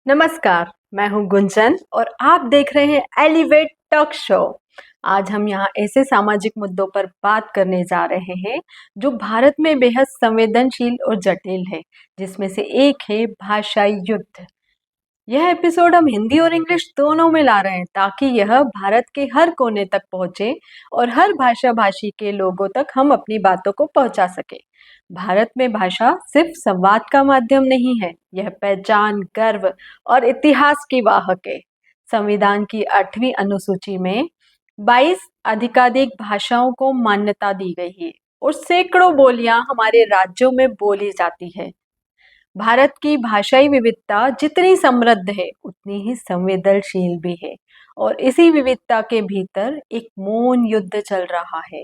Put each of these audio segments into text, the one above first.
नमस्कार, मैं हूँ गुंजन और आप देख रहे हैं एलिवेट टॉक शो। आज हम यहाँ ऐसे सामाजिक मुद्दों पर बात करने जा रहे हैं जो भारत में बेहद संवेदनशील और जटिल है, जिसमें से एक है भाषाई युद्ध। यह एपिसोड हम हिंदी और इंग्लिश दोनों में ला रहे हैं ताकि यह भारत के हर कोने तक पहुंचे और हर भाषा भाषी के लोगों तक हम अपनी बातों को पहुंचा सके। भारत में भाषा सिर्फ संवाद का माध्यम नहीं है, यह पहचान, गर्व और इतिहास की वाहक है। संविधान की 8वीं अनुसूची में 22 अधिकाधिक भाषाओं को मान्यता दी गई है और सैकड़ों बोलियां हमारे राज्यों में बोली जाती है। भारत की भाषाई विविधता जितनी समृद्ध है उतनी ही संवेदनशील भी है और इसी विविधता के भीतर एक मौन युद्ध चल रहा है,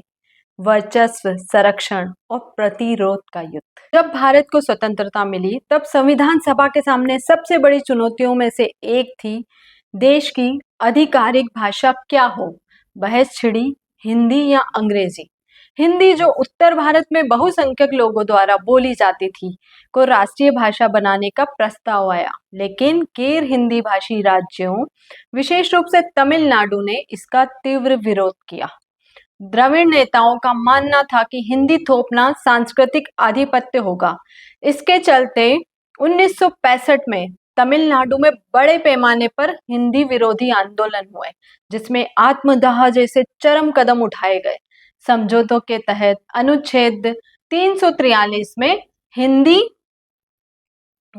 वर्चस्व, संरक्षण और प्रतिरोध का युद्ध। जब भारत को स्वतंत्रता मिली तब संविधान सभा के सामने सबसे बड़ी चुनौतियों में से एक थी देश की आधिकारिक भाषा क्या हो। बहस छिड़ी हिंदी या अंग्रेजी। हिंदी, जो उत्तर भारत में बहुसंख्यक लोगों द्वारा बोली जाती थी, को राष्ट्रीय भाषा बनाने का प्रस्ताव आया, लेकिन गैर हिंदी भाषी राज्यों, विशेष रूप से तमिलनाडु ने इसका तीव्र विरोध किया। द्रविड़ नेताओं का मानना था कि हिंदी थोपना सांस्कृतिक आधिपत्य होगा। इसके चलते 1965 में तमिलनाडु में बड़े पैमाने पर हिंदी विरोधी आंदोलन हुए, जिसमें आत्मदाह जैसे चरम कदम उठाए गए। समझौतों के तहत अनुच्छेद 343 में हिंदी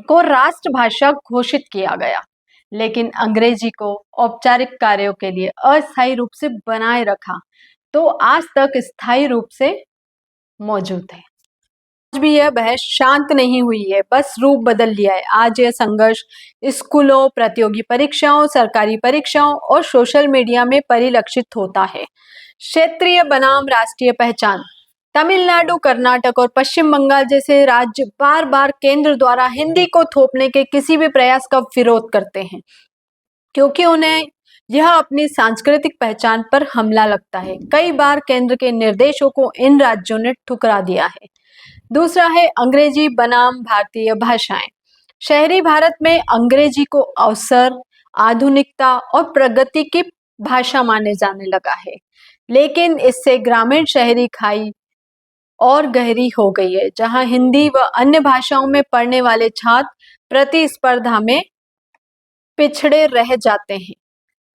को राष्ट्रभाषा घोषित किया गया, लेकिन अंग्रेजी को औपचारिक कार्यों के लिए अस्थायी रूप से बनाए रखा, तो आज तक स्थायी रूप से मौजूद है। आज भी यह बहस शांत नहीं हुई है, बस रूप बदल लिया है। आज यह संघर्ष स्कूलों, प्रतियोगी परीक्षाओं, सरकारी परीक्षाओं और सोशल मीडिया में परिलक्षित होता है। क्षेत्रीय बनाम राष्ट्रीय पहचान। तमिलनाडु, कर्नाटक और पश्चिम बंगाल जैसे राज्य बार बार केंद्र द्वारा हिंदी को थोपने के किसी भी प्रयास का विरोध करते हैं, क्योंकि उन्हें यह अपनी सांस्कृतिक पहचान पर हमला लगता है। कई बार केंद्र के निर्देशों को इन राज्यों ने ठुकरा दिया है। दूसरा है अंग्रेजी बनाम भारतीय भाषाएं। शहरी भारत में अंग्रेजी को अवसर, आधुनिकता और प्रगति की भाषा माने जाने लगा है, लेकिन इससे ग्रामीण शहरी खाई और गहरी हो गई है, जहां हिंदी व अन्य भाषाओं में पढ़ने वाले छात्र प्रतिस्पर्धा में पिछड़े रह जाते हैं।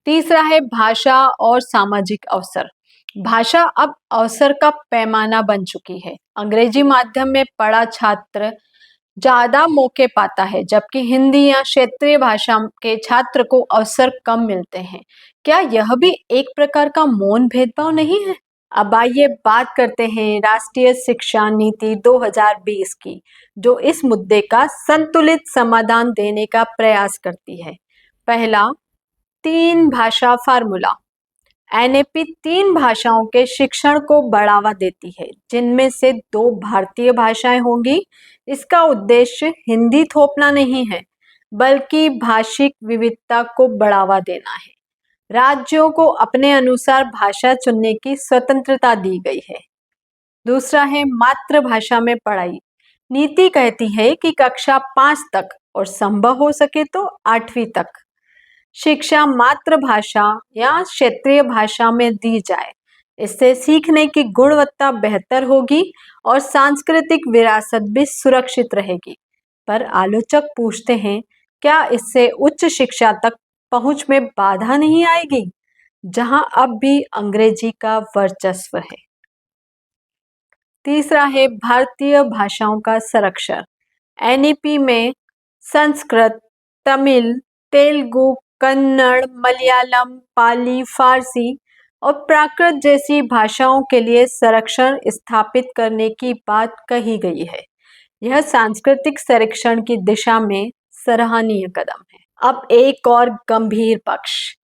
तीसरा है भाषा और सामाजिक अवसर। भाषा अब अवसर का पैमाना बन चुकी है। अंग्रेजी माध्यम में पढ़ा छात्र ज्यादा मौके पाता है, जबकि हिंदी या क्षेत्रीय भाषा के छात्र को अवसर कम मिलते हैं। क्या यह भी एक प्रकार का मौन भेदभाव नहीं है? अब आइए बात करते हैं राष्ट्रीय शिक्षा नीति 2020 की, जो इस मुद्दे का संतुलित समाधान देने का प्रयास करती है। पहला, 3 भाषा फार्मूला। एनएपी 3 भाषाओं के शिक्षण को बढ़ावा देती है, जिनमें से 2 भारतीय भाषाएं होंगी। इसका उद्देश्य हिंदी थोपना नहीं है, बल्कि भाषिक विविधता को बढ़ावा देना है। राज्यों को अपने अनुसार भाषा चुनने की स्वतंत्रता दी गई है। दूसरा है मातृभाषा में पढ़ाई। नीति कहती है कि कक्षा 5 तक और संभव हो सके तो 8वीं तक शिक्षा मातृभाषा या क्षेत्रीय भाषा में दी जाए। इससे सीखने की गुणवत्ता बेहतर होगी और सांस्कृतिक विरासत भी सुरक्षित रहेगी। पर आलोचक पूछते हैं, क्या इससे उच्च शिक्षा तक पहुंच में बाधा नहीं आएगी, जहां अब भी अंग्रेजी का वर्चस्व है? तीसरा है भारतीय भाषाओं का संरक्षण। एनईपी में संस्कृत, तमिल, तेलुगु, कन्नड़, मलयालम, पाली, फारसी और प्राकृत जैसी भाषाओं के लिए संरक्षण स्थापित करने की बात कही गई है। यह सांस्कृतिक संरक्षण की दिशा में सराहनीय कदम है। अब एक और गंभीर पक्ष।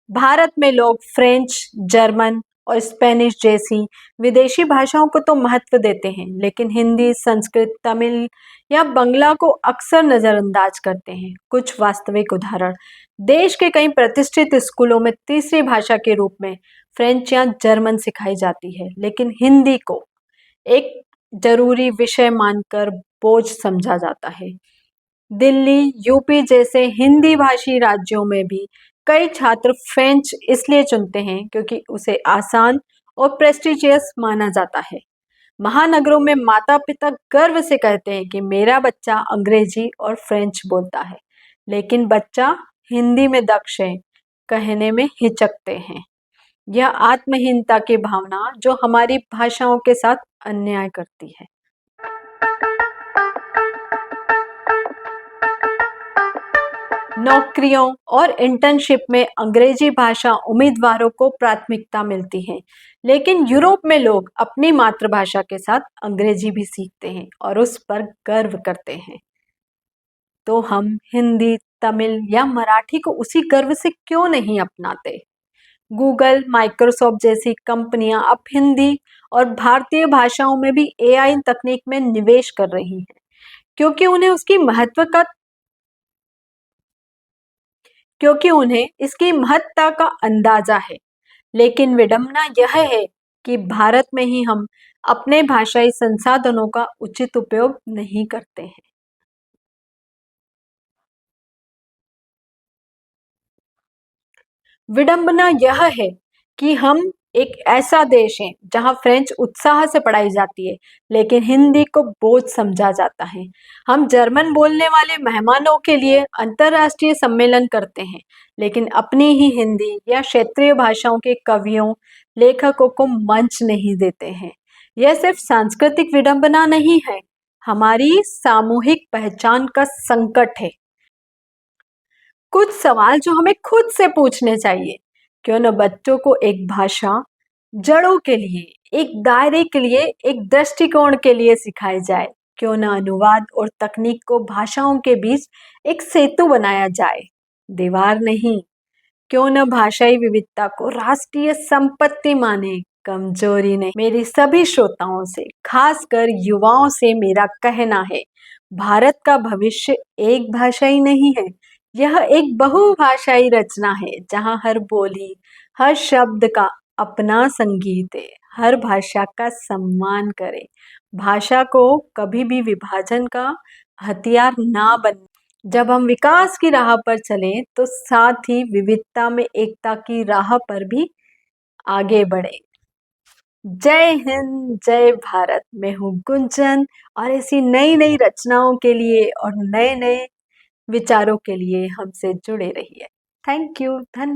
भारत में लोग फ्रेंच, जर्मन और स्पेनिश जैसी विदेशी भाषाओं को तो महत्व देते हैं, लेकिन हिंदी, संस्कृत, तमिल या बंगला को अक्सर नजरअंदाज करते हैं। कुछ वास्तविक उदाहरण। देश के कई प्रतिष्ठित स्कूलों में तीसरी भाषा के रूप में फ्रेंच या जर्मन सिखाई जाती है, लेकिन हिंदी को एक जरूरी विषय मानकर बोझ समझा जाता है। दिल्ली, यूपी जैसे हिंदी भाषी राज्यों में भी कई छात्र फ्रेंच इसलिए चुनते हैं क्योंकि उसे आसान और प्रेस्टिजियस माना जाता है। महानगरों में माता-पिता गर्व से कहते हैं कि मेरा बच्चा अंग्रेजी और फ्रेंच बोलता है, लेकिन बच्चा हिंदी में दक्ष है, कहने में हिचकते हैं। यह आत्महीनता की भावना जो हमारी भाषाओं के साथ अन्याय करती है। नौकरियों और इंटर्नशिप में अंग्रेजी भाषा उम्मीदवारों को प्राथमिकता मिलती है, लेकिन यूरोप में लोग अपनी मातृभाषा के साथ अंग्रेजी भी सीखते हैं और उस पर गर्व करते हैं। तो हम हिंदी, तमिल या मराठी को उसी गर्व से क्यों नहीं अपनाते? गूगल, माइक्रोसॉफ्ट जैसी कंपनियां अब हिंदी और भारतीय भाषाओं में भी एआई तकनीक में निवेश कर रही हैं, क्योंकि उन्हें उसकी महत्व का क्योंकि उन्हें इसकी महत्ता का अंदाजा है। लेकिन विडंबना यह है कि भारत में ही हम अपने भाषाई संसाधनों का उचित उपयोग नहीं करते हैं। विडंबना यह है कि हम एक ऐसा देश है जहां फ्रेंच उत्साह से पढ़ाई जाती है, लेकिन हिंदी को बोझ समझा जाता है। हम जर्मन बोलने वाले मेहमानों के लिए अंतर्राष्ट्रीय सम्मेलन करते हैं, लेकिन अपनी ही हिंदी या क्षेत्रीय भाषाओं के कवियों, लेखकों को मंच नहीं देते हैं। यह सिर्फ सांस्कृतिक विडंबना नहीं है, हमारी सामूहिक पहचान का संकट है। कुछ सवाल जो हमें खुद से पूछने चाहिए। क्यों न बच्चों को एक भाषा जड़ों के लिए, एक दायरे के लिए, एक दृष्टिकोण के लिए सिखाई जाए? क्यों न अनुवाद और तकनीक को भाषाओं के बीच एक सेतु बनाया जाए, दीवार नहीं? क्यों न भाषाई विविधता को राष्ट्रीय संपत्ति माने, कमजोरी नहीं? मेरी सभी श्रोताओं से, खासकर युवाओं से मेरा कहना है, भारत का भविष्य एक भाषाई नहीं है, यह एक बहुभाषाई रचना है जहाँ हर बोली, हर शब्द का अपना संगीत है। हर भाषा का सम्मान करें। भाषा को कभी भी विभाजन का हथियार ना बन। जब हम विकास की राह पर चलें तो साथ ही विविधता में एकता की राह पर भी आगे बढ़े। जय हिंद, जय भारत। मैं हूँ गुंजन और ऐसी नई नई रचनाओं के लिए और नए नए विचारों के लिए हमसे जुड़े रहिए। Thank you. धन्यवाद।